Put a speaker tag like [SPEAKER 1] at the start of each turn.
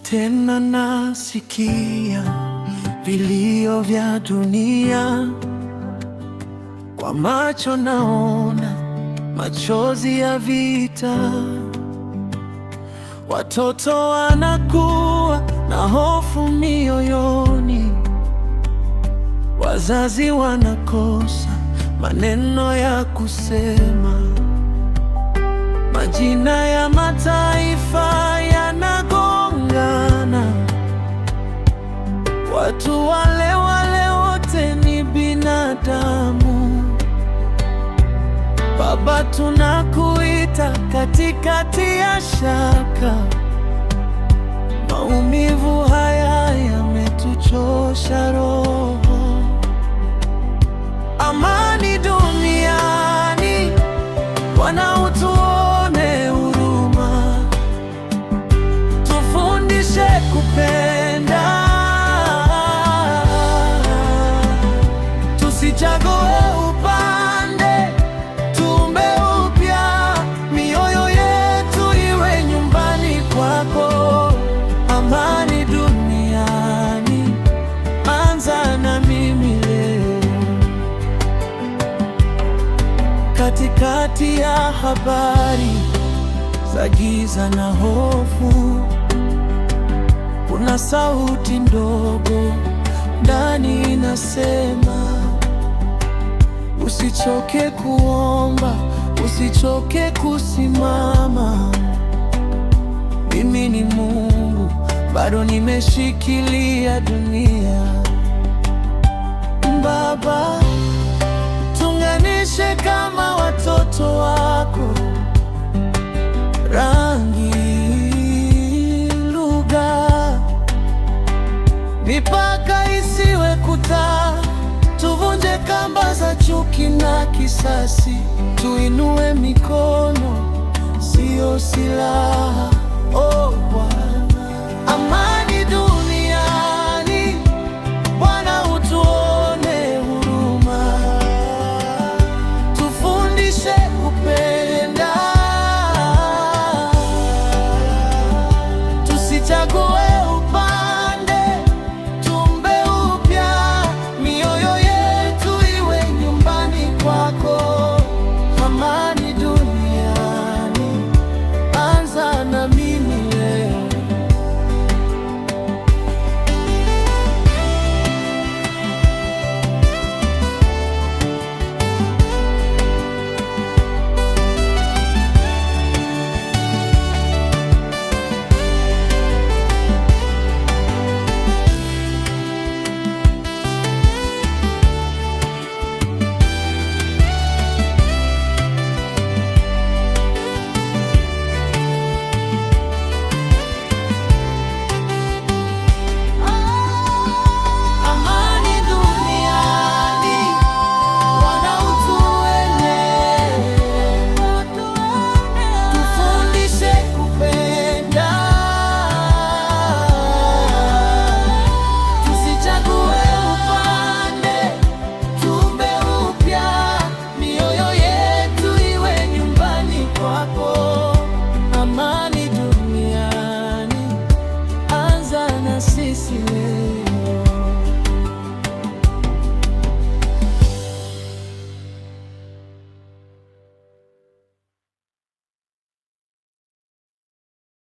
[SPEAKER 1] Tena nasikia vilio vya dunia, kwa macho naona machozi ya vita. Watoto wanakuwa na hofu mioyoni, wazazi wanakosa maneno ya kusema. Majina ya mataifa yanagongana, watu wale wale wote ni binadamu. Baba, tunakuita katikati ya shaka. Maumivu haya yametuchosha roho. Amani duniani, Bwana utuone huruma. Tufundishe kupenda, tusichague upande. Tuumbe upya mioyo yetu iwe nyumbani kwako. Amani duniani, anza na mimi leo. Katikati ya habari za giza na hofu, kuna sauti ndogo ndani inasema, usichoke kuomba, usichoke kusimama. Mimi ni Mungu, bado nimeshikilia dunia. Baba, tunganishe kama watoto wako, rangi, lugha, mipaka isiwe kuta. Tuvunje kamba za chuki na kisasi, tuinue mikono, sio silaha. Oh Bwana, amani